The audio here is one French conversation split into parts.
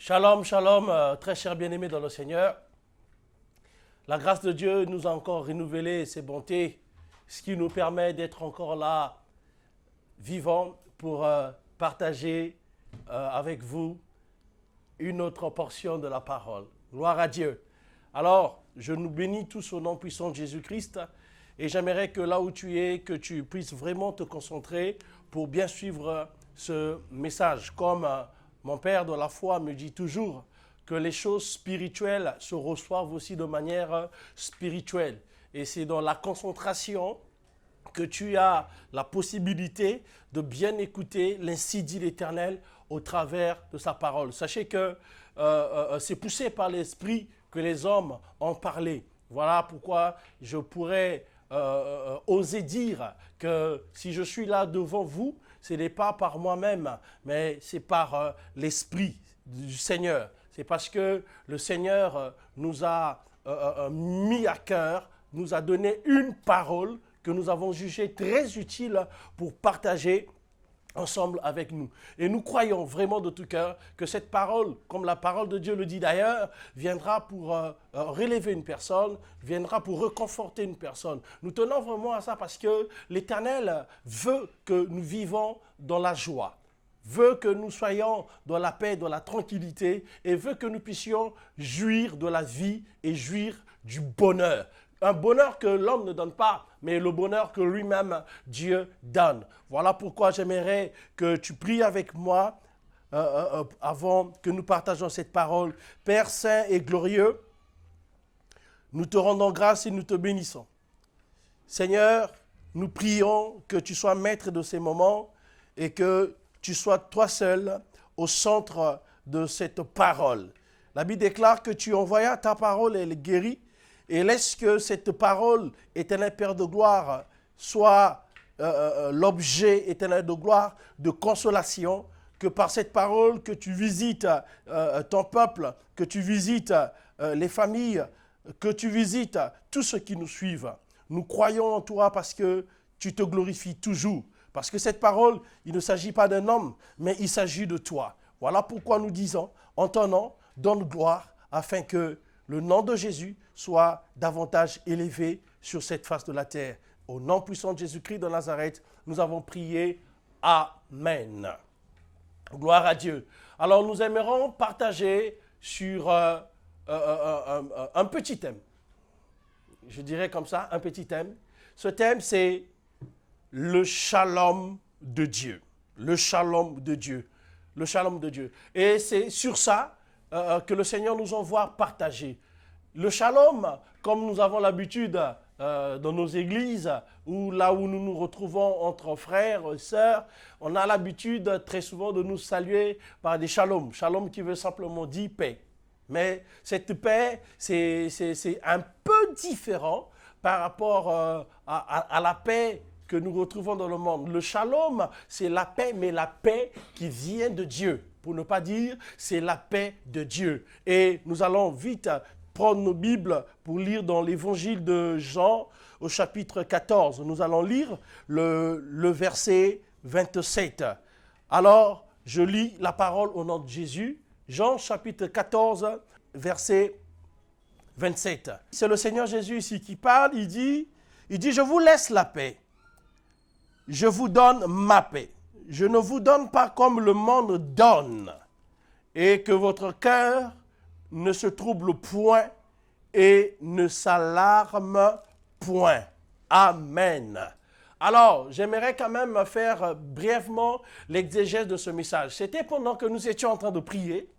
Shalom, shalom, très chers bien-aimés dans le Seigneur. La grâce de Dieu nous a encore renouvelé ses bontés, ce qui nous permet d'être encore là, vivants, pour partager avec vous une autre portion de la parole. Gloire à Dieu. Alors, je nous bénis tous au nom puissant de Jésus-Christ et j'aimerais que là où tu es, que tu puisses vraiment te concentrer pour bien suivre ce message. Comme mon père de la foi me dit toujours que les choses spirituelles se reçoivent aussi de manière spirituelle. Et c'est dans la concentration que tu as la possibilité de bien écouter l'ainsi dit l'Éternel au travers de sa parole. Sachez que c'est poussé par l'Esprit que les hommes ont parlé. Voilà pourquoi je pourrais oser dire que si je suis là devant vous, ce n'est pas par moi-même, mais c'est par l'Esprit du Seigneur. C'est parce que le Seigneur nous a mis à cœur, nous a donné une parole que nous avons jugée très utile pour partager ensemble avec nous. Et nous croyons vraiment de tout cœur que cette parole, comme la parole de Dieu le dit d'ailleurs, viendra pour relever une personne, viendra pour réconforter une personne. Nous tenons vraiment à ça parce que l'Éternel veut que nous vivons dans la joie, veut que nous soyons dans la paix, dans la tranquillité et veut que nous puissions jouir de la vie et jouir du bonheur. Un bonheur que l'homme ne donne pas, mais le bonheur que lui-même, Dieu, donne. Voilà pourquoi j'aimerais que tu pries avec moi avant que nous partageons cette parole. Père saint et glorieux, nous te rendons grâce et nous te bénissons. Seigneur, nous prions que tu sois maître de ces moments et que tu sois toi seul au centre de cette parole. La Bible déclare que tu envoyas ta parole et elle guérit. Et laisse que cette parole, éternel Père de gloire, soit l'objet, éternel de gloire, de consolation, que par cette parole que tu visites ton peuple, que tu visites les familles, que tu visites tous ceux qui nous suivent. Nous croyons en toi parce que tu te glorifies toujours. Parce que cette parole, il ne s'agit pas d'un homme, mais il s'agit de toi. Voilà pourquoi nous disons, en ton nom, donne gloire, afin que le nom de Jésus soit davantage élevé sur cette face de la terre. Au nom puissant de Jésus-Christ de Nazareth, nous avons prié. Amen. Gloire à Dieu. Alors, nous aimerons partager sur un petit thème. Je dirais comme ça, un petit thème. Ce thème, c'est le shalom de Dieu. Le shalom de Dieu. Le shalom de Dieu. Et c'est sur ça que le Seigneur nous envoie partager. Le shalom, comme nous avons l'habitude dans nos églises, ou là où nous nous retrouvons entre frères, sœurs, on a l'habitude très souvent de nous saluer par des shalom. Shalom qui veut simplement dire paix. Mais cette paix, c'est un peu différent par rapport à la paix que nous retrouvons dans le monde. Le shalom, c'est la paix, mais la paix qui vient de Dieu. Pour ne pas dire, c'est la paix de Dieu. Et nous allons vite prendre nos Bibles pour lire dans l'évangile de Jean au chapitre 14. Nous allons lire le verset 27. Alors, je lis la parole au nom de Jésus. Jean chapitre 14, verset 27. C'est le Seigneur Jésus ici qui parle. Il dit, je vous laisse la paix. Je vous donne ma paix. Je ne vous donne pas comme le monde donne, et que votre cœur ne se trouble point et ne s'alarme point. Amen. Alors, j'aimerais quand même faire brièvement l'exégèse de ce message. C'était pendant que nous étions en train de prier,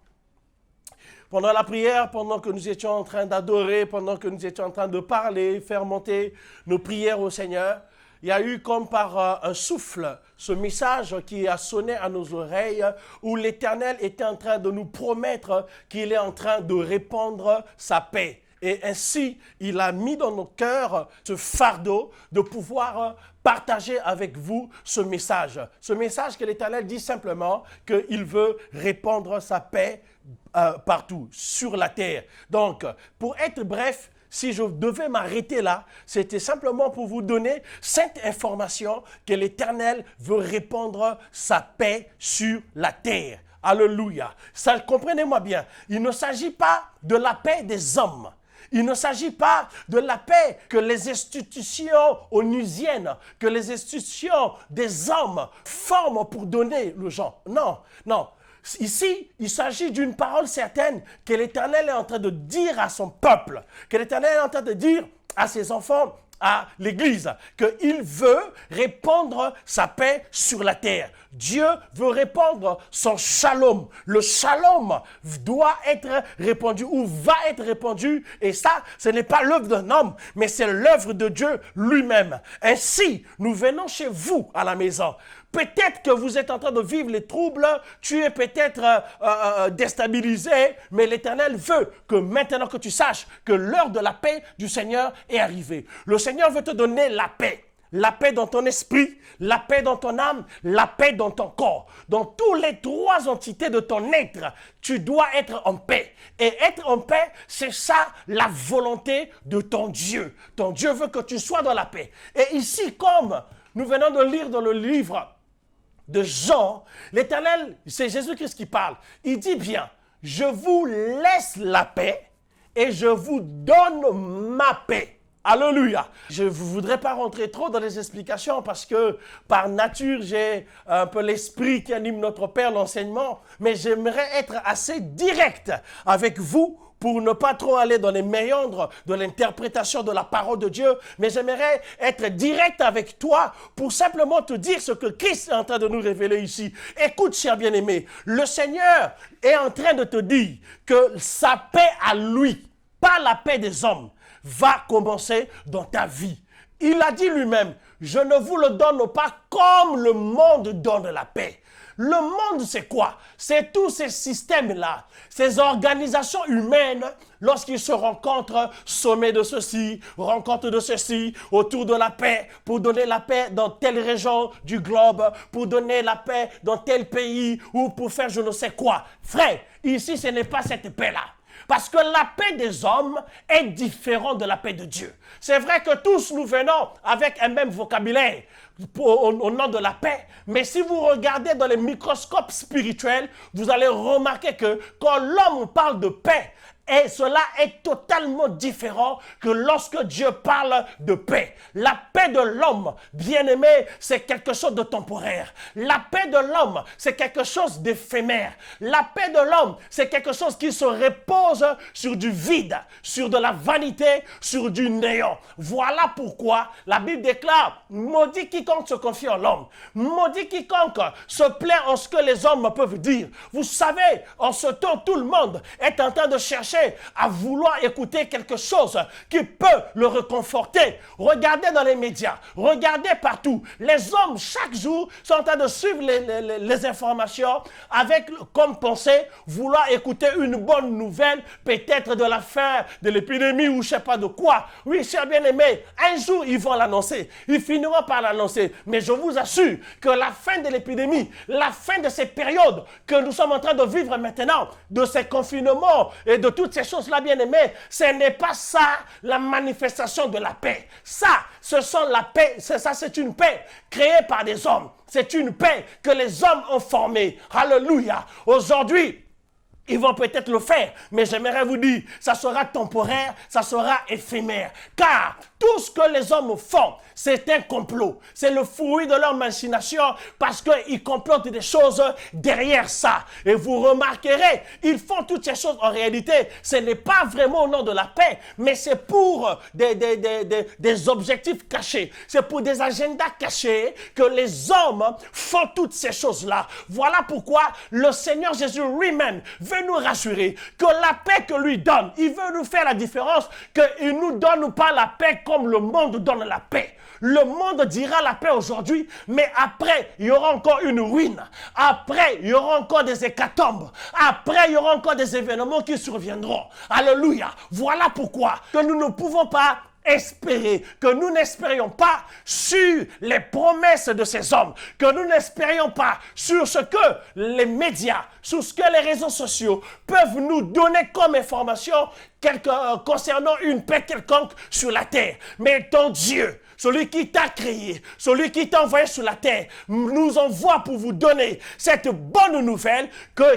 pendant la prière, pendant que nous étions en train d'adorer, pendant que nous étions en train de parler, faire monter nos prières au Seigneur. Il y a eu comme par un souffle ce message qui a sonné à nos oreilles où l'Éternel était en train de nous promettre qu'il est en train de répandre sa paix. Et ainsi, il a mis dans nos cœurs ce fardeau de pouvoir partager avec vous ce message. Ce message que l'Éternel dit simplement qu'il veut répandre sa paix partout, sur la terre. Donc, pour être bref, si je devais m'arrêter là, c'était simplement pour vous donner cette information que l'Éternel veut répandre sa paix sur la terre. Alléluia. Ça, comprenez-moi bien. Il ne s'agit pas de la paix des hommes. Il ne s'agit pas de la paix que les institutions onusiennes, que les institutions des hommes forment pour donner aux gens. Non, non. Ici, il s'agit d'une parole certaine que l'Éternel est en train de dire à son peuple, que l'Éternel est en train de dire à ses enfants, à l'Église, qu'il veut répandre sa paix sur la terre. Dieu veut répandre son shalom. Le shalom doit être répandu ou va être répandu. Et ça, ce n'est pas l'œuvre d'un homme, mais c'est l'œuvre de Dieu lui-même. Ainsi, nous venons chez vous à la maison. Peut-être que vous êtes en train de vivre les troubles, tu es peut-être déstabilisé, mais l'Éternel veut que maintenant que tu saches que l'heure de la paix du Seigneur est arrivée. Le Seigneur veut te donner la paix. La paix dans ton esprit, la paix dans ton âme, la paix dans ton corps. Dans toutes les trois entités de ton être, tu dois être en paix. Et être en paix, c'est ça la volonté de ton Dieu. Ton Dieu veut que tu sois dans la paix. Et ici, comme nous venons de lire dans le livre de Jean, l'Éternel, c'est Jésus-Christ qui parle. Il dit bien, je vous laisse la paix et je vous donne ma paix. Alléluia. Je ne voudrais pas rentrer trop dans les explications parce que par nature, j'ai un peu l'esprit qui anime notre Père, l'enseignement, mais j'aimerais être assez direct avec vous pour ne pas trop aller dans les méandres de l'interprétation de la parole de Dieu, mais j'aimerais être direct avec toi pour simplement te dire ce que Christ est en train de nous révéler ici. Écoute, cher bien-aimé, le Seigneur est en train de te dire que sa paix à lui, pas la paix des hommes, va commencer dans ta vie. Il a dit lui-même, je ne vous le donne pas comme le monde donne la paix. Le monde, c'est quoi? C'est tous ces systèmes-là, ces organisations humaines, lorsqu'ils se rencontrent, sommet de ceci, rencontre de ceci, autour de la paix, pour donner la paix dans telle région du globe, pour donner la paix dans tel pays, ou pour faire je ne sais quoi. Frère, ici, ce n'est pas cette paix-là. Parce que la paix des hommes est différente de la paix de Dieu. C'est vrai que tous nous venons avec un même vocabulaire au nom de la paix. Mais si vous regardez dans les microscopes spirituels, vous allez remarquer que quand l'homme parle de paix, et cela est totalement différent que lorsque Dieu parle de paix. La paix de l'homme, bien-aimé, c'est quelque chose de temporaire. La paix de l'homme, c'est quelque chose d'éphémère. La paix de l'homme, c'est quelque chose qui se repose sur du vide, sur de la vanité, sur du néant. Voilà pourquoi la Bible déclare, maudit quiconque se confie en l'homme. Maudit quiconque se plaint en ce que les hommes peuvent dire. Vous savez, en ce temps, tout le monde est en train de chercher à vouloir écouter quelque chose qui peut le réconforter. Regardez dans les médias, regardez partout. Les hommes, chaque jour, sont en train de suivre les informations avec comme pensée vouloir écouter une bonne nouvelle, peut-être de la fin de l'épidémie ou je ne sais pas de quoi. Oui, cher bien-aimé, un jour, ils vont l'annoncer. Ils finiront par l'annoncer. Mais je vous assure que la fin de l'épidémie, la fin de ces périodes que nous sommes en train de vivre maintenant, de ces confinements et de toutes ces choses-là, bien-aimés, ce n'est pas ça la manifestation de la paix. Ça, ce sont la paix, ça c'est une paix créée par des hommes. C'est une paix que les hommes ont formée. Alléluia. Aujourd'hui, ils vont peut-être le faire, mais j'aimerais vous dire, ça sera temporaire, ça sera éphémère. Car tout ce que les hommes font, c'est un complot. C'est le fruit de leur machination parce qu'ils complotent des choses derrière ça. Et vous remarquerez, ils font toutes ces choses en réalité. Ce n'est pas vraiment au nom de la paix, mais c'est pour des objectifs cachés. C'est pour des agendas cachés que les hommes font toutes ces choses-là. Voilà pourquoi le Seigneur Jésus lui-même veut nous rassurer que la paix que lui donne, il veut nous faire la différence, qu'il ne nous donne pas la paix comme le monde donne la paix. Le monde dira la paix aujourd'hui, mais après, il y aura encore une ruine. Après, il y aura encore des hécatombes. Après, il y aura encore des événements qui surviendront. Alléluia. Voilà pourquoi que nous ne pouvons pas espérer, que nous n'espérions pas sur les promesses de ces hommes, que nous n'espérions pas sur ce que les médias, sur ce que les réseaux sociaux peuvent nous donner comme information concernant une paix quelconque sur la terre. Mais ton Dieu, celui qui t'a créé, celui qui t'a envoyé sur la terre, nous envoie pour vous donner cette bonne nouvelle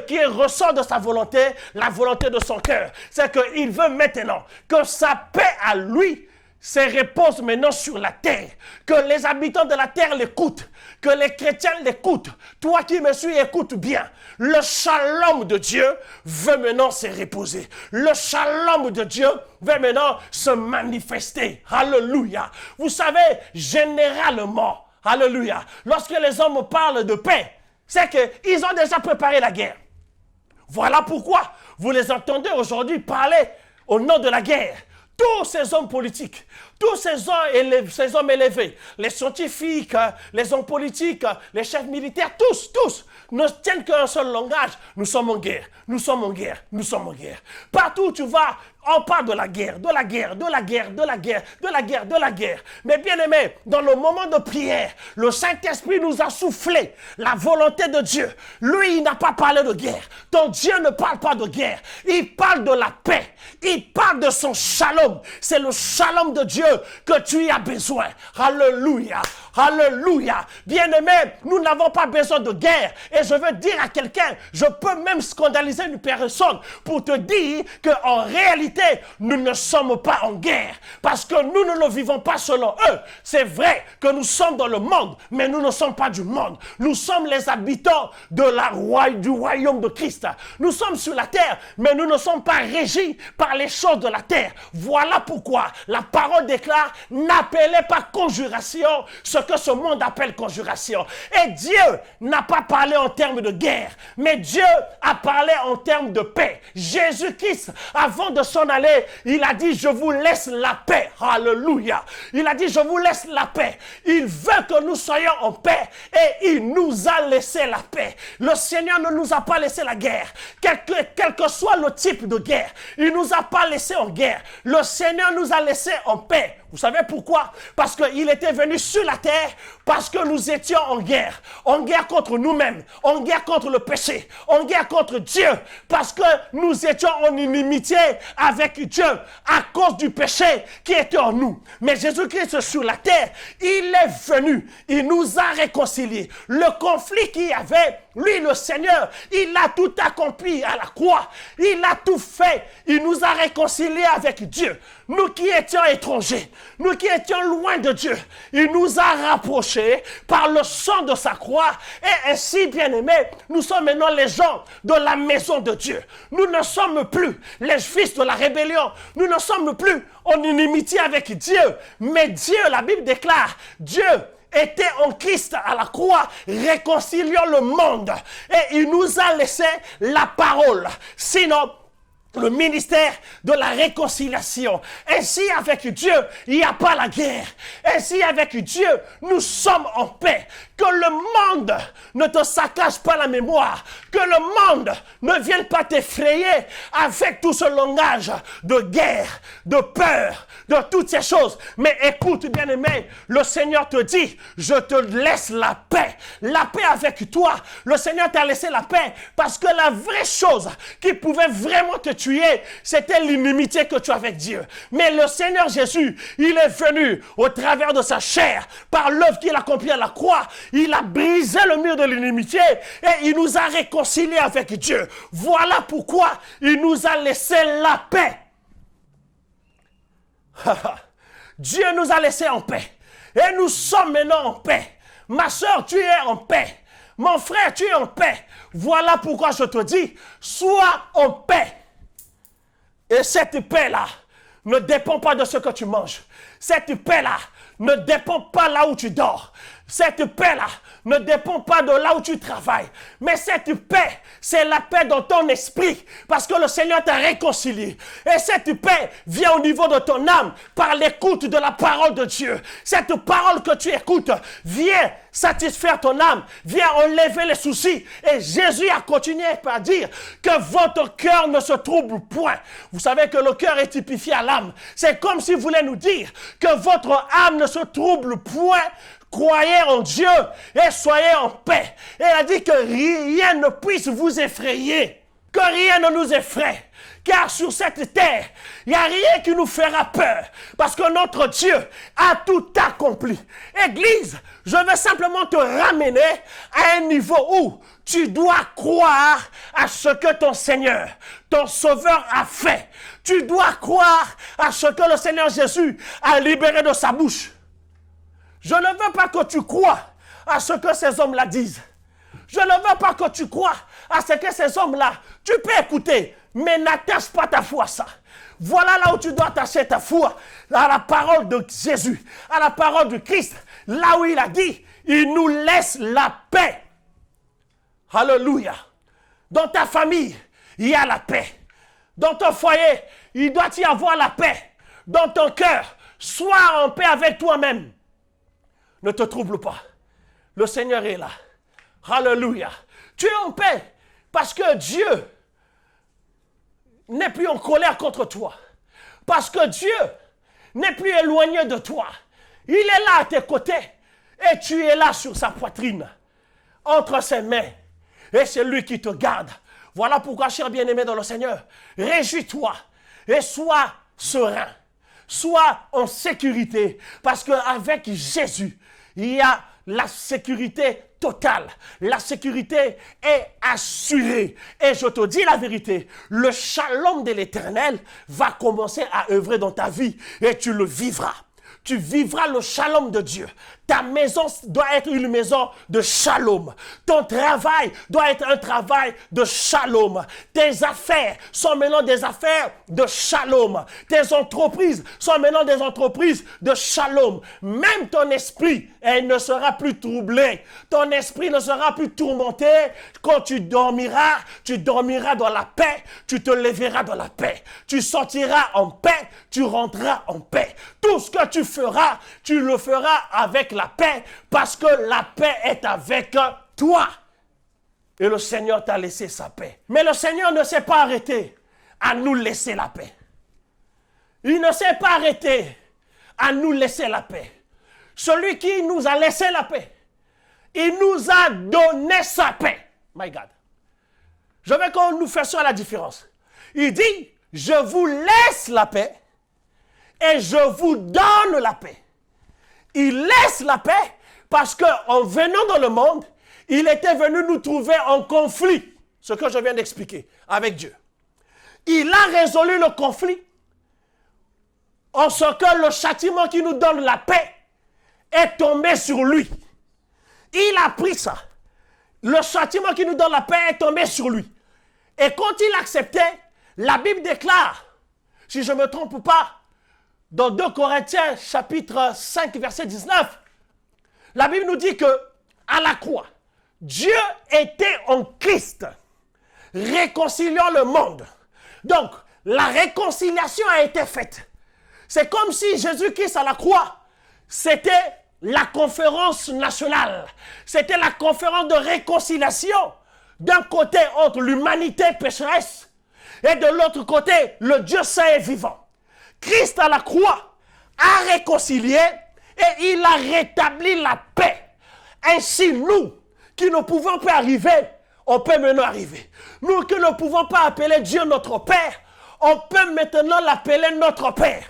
qui ressort de sa volonté, la volonté de son cœur. C'est qu'il veut maintenant que sa paix à lui se repose maintenant sur la terre, que les habitants de la terre l'écoutent, que les chrétiens l'écoutent. Toi qui me suis, écoute bien. Le shalom de Dieu veut maintenant se reposer. Le shalom de Dieu veut maintenant se manifester. Alléluia. Vous savez, généralement, alléluia, lorsque les hommes parlent de paix, c'est qu'ils ont déjà préparé la guerre. Voilà pourquoi vous les entendez aujourd'hui parler au nom de la guerre. Tous ces hommes politiques, tous ces hommes élevés, les scientifiques, les hommes politiques, les chefs militaires, tous ne tiennent qu'un seul langage. Nous sommes en guerre, nous sommes en guerre, nous sommes en guerre. Partout où tu vas, on parle de la guerre, de la guerre, de la guerre, de la guerre, de la guerre, de la guerre. Mais bien aimé, dans le moment de prière, le Saint-Esprit nous a soufflé la volonté de Dieu. Lui, il n'a pas parlé de guerre. Ton Dieu ne parle pas de guerre. Il parle de la paix. Il parle de son shalom. C'est le shalom de Dieu que tu as besoin. Alléluia. Alléluia. Bien-aimé, nous n'avons pas besoin de guerre. Et je veux dire à quelqu'un, je peux même scandaliser une personne pour te dire qu'en réalité, nous ne sommes pas en guerre. Parce que nous ne le vivons pas selon eux. C'est vrai que nous sommes dans le monde, mais nous ne sommes pas du monde. Nous sommes les habitants du royaume de Christ. Nous sommes sur la terre, mais nous ne sommes pas régis par les choses de la terre. Voilà pourquoi la parole déclare, n'appelez pas conjuration ce que ce monde appelle conjuration. Et Dieu n'a pas parlé en termes de guerre, mais Dieu a parlé en termes de paix. Jésus-Christ, avant de s'en aller, il a dit, je vous laisse la paix. Alléluia. Il a dit, je vous laisse la paix. Il veut que nous soyons en paix et il nous a laissé la paix. Le Seigneur ne nous a pas laissé la guerre. Quel que soit le type de guerre, il ne nous a pas laissé en guerre. Le Seigneur nous a laissé en paix. Vous savez pourquoi? Parce qu'il était venu sur la terre, parce que nous étions en guerre contre nous-mêmes, en guerre contre le péché, en guerre contre Dieu, parce que nous étions en inimitié avec Dieu à cause du péché qui était en nous. Mais Jésus-Christ sur la terre, il est venu, il nous a réconciliés. Le conflit qu'il y avait, lui le Seigneur, il a tout accompli à la croix, il a tout fait, il nous a réconciliés avec Dieu. Nous qui étions étrangers, nous qui étions loin de Dieu, il nous a rapprochés par le sang de sa croix. Et ainsi, bien-aimés, nous sommes maintenant les gens de la maison de Dieu. Nous ne sommes plus les fils de la rébellion. Nous ne sommes plus en inimitié avec Dieu. Mais Dieu, la Bible déclare, Dieu était en Christ à la croix, réconciliant le monde. Et il nous a laissé la parole. Sinon, le ministère de la réconciliation. Ainsi, avec Dieu, il n'y a pas la guerre. Ainsi, avec Dieu, nous sommes en paix. Que le monde ne te saccage pas la mémoire. Que le monde ne vienne pas t'effrayer avec tout ce langage de guerre, de peur, de toutes ces choses. Mais écoute, bien-aimé, le Seigneur te dit, je te laisse la paix. La paix avec toi. Le Seigneur t'a laissé la paix parce que la vraie chose qui pouvait vraiment te tuer, c'était l'inimitié que tu as avec Dieu. Mais le Seigneur Jésus, il est venu au travers de sa chair, par l'œuvre qu'il a accomplie à la croix. Il a brisé le mur de l'inimitié et il nous a réconciliés avec Dieu. Voilà pourquoi il nous a laissé la paix. Dieu nous a laissés en paix. Et nous sommes maintenant en paix. Ma soeur, tu es en paix. Mon frère, tu es en paix. Voilà pourquoi je te dis, sois en paix. Et cette paix-là ne dépend pas de ce que tu manges. Cette paix-là ne dépend pas là où tu dors. Cette paix-là ne dépend pas de là où tu travailles. Mais cette paix, c'est la paix dans ton esprit. Parce que le Seigneur t'a réconcilié. Et cette paix vient au niveau de ton âme par l'écoute de la parole de Dieu. Cette parole que tu écoutes vient satisfaire ton âme, vient enlever les soucis. Et Jésus a continué par dire que votre cœur ne se trouble point. Vous savez que le cœur est typifié à l'âme. C'est comme s'il voulait nous dire que votre âme ne se trouble point. Croyez en Dieu et soyez en paix. Et il a dit que rien ne puisse vous effrayer. Que rien ne nous effraie. Car sur cette terre, il n'y a rien qui nous fera peur. Parce que notre Dieu a tout accompli. Église, je veux simplement te ramener à un niveau où tu dois croire à ce que ton Seigneur, ton Sauveur a fait. Tu dois croire à ce que le Seigneur Jésus a libéré de sa bouche. Je ne veux pas que tu crois à ce que ces hommes-là disent. Je ne veux pas que tu crois à ce que ces hommes-là, tu peux écouter, mais n'attache pas ta foi à ça. Voilà là où tu dois attacher ta foi, à la parole de Jésus, à la parole de Christ, là où il a dit, il nous laisse la paix. Alléluia. Dans ta famille, il y a la paix. Dans ton foyer, il doit y avoir la paix. Dans ton cœur, sois en paix avec toi-même. Ne te trouble pas. Le Seigneur est là. Alléluia. Tu es en paix parce que Dieu n'est plus en colère contre toi. Parce que Dieu n'est plus éloigné de toi. Il est là à tes côtés et tu es là sur sa poitrine, entre ses mains. Et c'est lui qui te garde. Voilà pourquoi, cher bien-aimé dans le Seigneur, réjouis-toi et sois serein. Sois en sécurité parce qu'avec Jésus, il y a la sécurité totale. La sécurité est assurée. Et je te dis la vérité, le shalom de l'Éternel va commencer à œuvrer dans ta vie et tu le vivras. Tu vivras le shalom de Dieu. Ta maison doit être une maison de shalom. Ton travail doit être un travail de shalom. Tes affaires sont maintenant des affaires de shalom. Tes entreprises sont maintenant des entreprises de shalom. Même ton esprit, il ne sera plus troublé. Ton esprit ne sera plus tourmenté. Quand tu dormiras dans la paix. Tu te lèveras dans la paix. Tu sortiras en paix. Tu rentreras en paix. Tout ce que tu feras, tu le feras avec la paix, parce que la paix est avec toi. Et le Seigneur t'a laissé sa paix. Mais le Seigneur ne s'est pas arrêté à nous laisser la paix. Il ne s'est pas arrêté à nous laisser la paix. Celui qui nous a laissé la paix, il nous a donné sa paix. My God. Je veux qu'on nous fassions la différence. Il dit, je vous laisse la paix et je vous donne la paix. Il laisse la paix parce qu'en venant dans le monde, il était venu nous trouver en conflit. Ce que je viens d'expliquer avec Dieu. Il a résolu le conflit en ce que le châtiment qui nous donne la paix est tombé sur lui. Il a pris ça. Le châtiment qui nous donne la paix est tombé sur lui. Et quand il acceptait, la Bible déclare, si je ne me trompe pas, dans 2 Corinthiens chapitre 5 verset 19, la Bible nous dit que à la croix, Dieu était en Christ, réconciliant le monde. Donc, la réconciliation a été faite. C'est comme si Jésus-Christ à la croix, c'était la conférence nationale. C'était la conférence de réconciliation. D'un côté, entre l'humanité pécheresse, et de l'autre côté, le Dieu saint et vivant. Christ à la croix a réconcilié et il a rétabli la paix. Ainsi, nous, qui ne pouvons pas arriver, on peut maintenant arriver. Nous qui ne pouvons pas appeler Dieu notre Père, on peut maintenant l'appeler notre Père.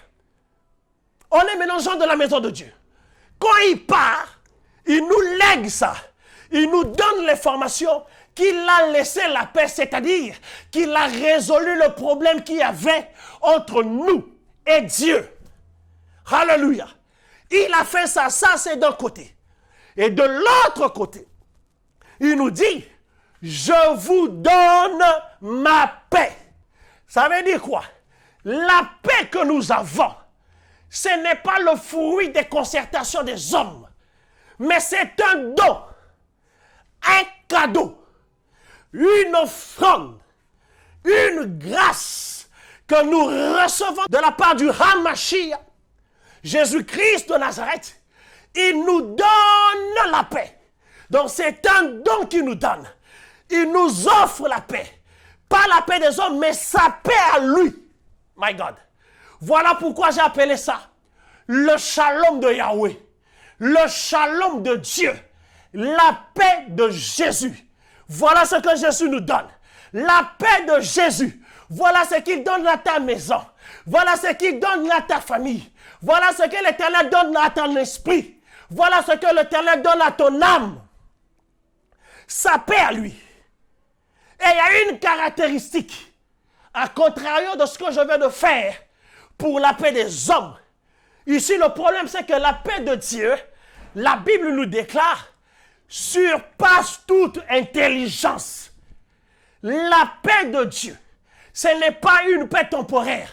On est maintenant gens de la maison de Dieu. Quand il part, il nous lègue ça. Il nous donne l'information qu'il a laissé la paix, c'est-à-dire qu'il a résolu le problème qu'il y avait entre nous et Dieu. Alléluia. Il a fait ça, ça c'est d'un côté. Et de l'autre côté, il nous dit, je vous donne ma paix. Ça veut dire quoi? La paix que nous avons, ce n'est pas le fruit des concertations des hommes, mais c'est un don, un cadeau, une offrande, une grâce que nous recevons de la part du Hamashiach, Jésus-Christ de Nazareth. Il nous donne la paix. Donc c'est un don qu'il nous donne. Il nous offre la paix. Pas la paix des hommes, mais sa paix à lui. My God. Voilà pourquoi j'ai appelé ça le shalom de Yahweh. Le shalom de Dieu. La paix de Jésus. Voilà ce que Jésus nous donne. La paix de Jésus, voilà ce qu'il donne à ta maison. Voilà ce qu'il donne à ta famille. Voilà ce que l'Éternel donne à ton esprit. Voilà ce que l'Éternel donne à ton âme. Sa paix à lui. Et il y a une caractéristique, à contrario de ce que je viens de faire pour la paix des hommes. Ici, le problème, c'est que la paix de Dieu, la Bible nous déclare, surpasse toute intelligence. La paix de Dieu, ce n'est pas une paix temporaire,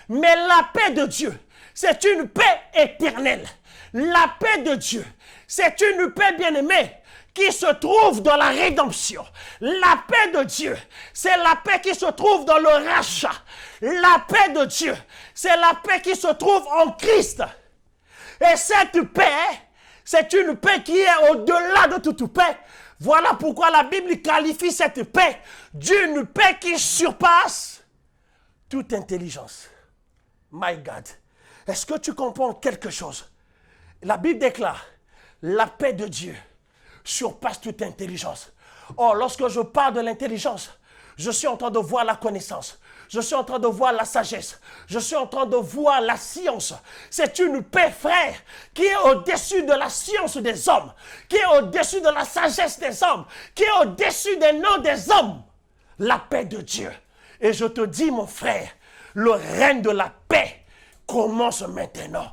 mais la paix de Dieu, c'est une paix éternelle. La paix de Dieu, c'est une paix bien-aimée qui se trouve dans la rédemption. La paix de Dieu, c'est la paix qui se trouve dans le rachat. La paix de Dieu, c'est la paix qui se trouve en Christ. Et cette paix, c'est une paix qui est au-delà de toute paix. Voilà pourquoi la Bible qualifie cette paix d'une paix qui surpasse toute intelligence. My God, est-ce que tu comprends quelque chose? La Bible déclare, la paix de Dieu surpasse toute intelligence. Or, lorsque je parle de l'intelligence, je suis en train de voir la connaissance. Je suis en train de voir la sagesse. Je suis en train de voir la science. C'est une paix, frère, qui est au-dessus de la science des hommes, qui est au-dessus de la sagesse des hommes, qui est au-dessus des noms des hommes. La paix de Dieu. Et je te dis, mon frère, le règne de la paix commence maintenant.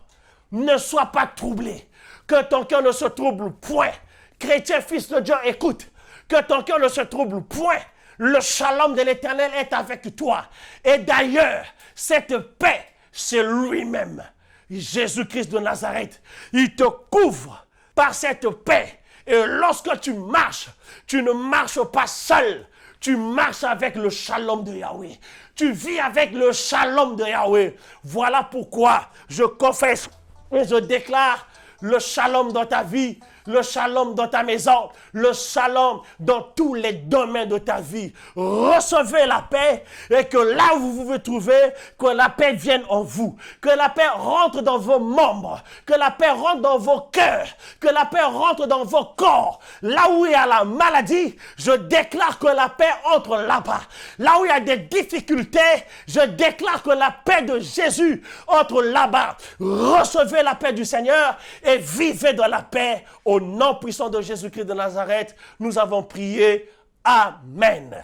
Ne sois pas troublé. Que ton cœur ne se trouble point. Chrétien, fils de Dieu, écoute. Que ton cœur ne se trouble point. Le shalom de l'Éternel est avec toi. Et d'ailleurs, cette paix, c'est lui-même. Jésus-Christ de Nazareth. Il te couvre par cette paix. Et lorsque tu marches, tu ne marches pas seul. Tu marches avec le shalom de Yahweh. Tu vis avec le shalom de Yahweh. Voilà pourquoi je confesse et je déclare le shalom dans ta vie, le shalom dans ta maison, le shalom dans tous les domaines de ta vie. Recevez la paix et que là où vous vous trouvez, que la paix vienne en vous, que la paix rentre dans vos membres, que la paix rentre dans vos cœurs, que la paix rentre dans vos corps. Là où il y a la maladie, je déclare que la paix entre là-bas. Là où il y a des difficultés, je déclare que la paix de Jésus entre là-bas. Recevez la paix du Seigneur et vivez dans la paix. Au nom puissant de Jésus-Christ de Nazareth, nous avons prié. Amen.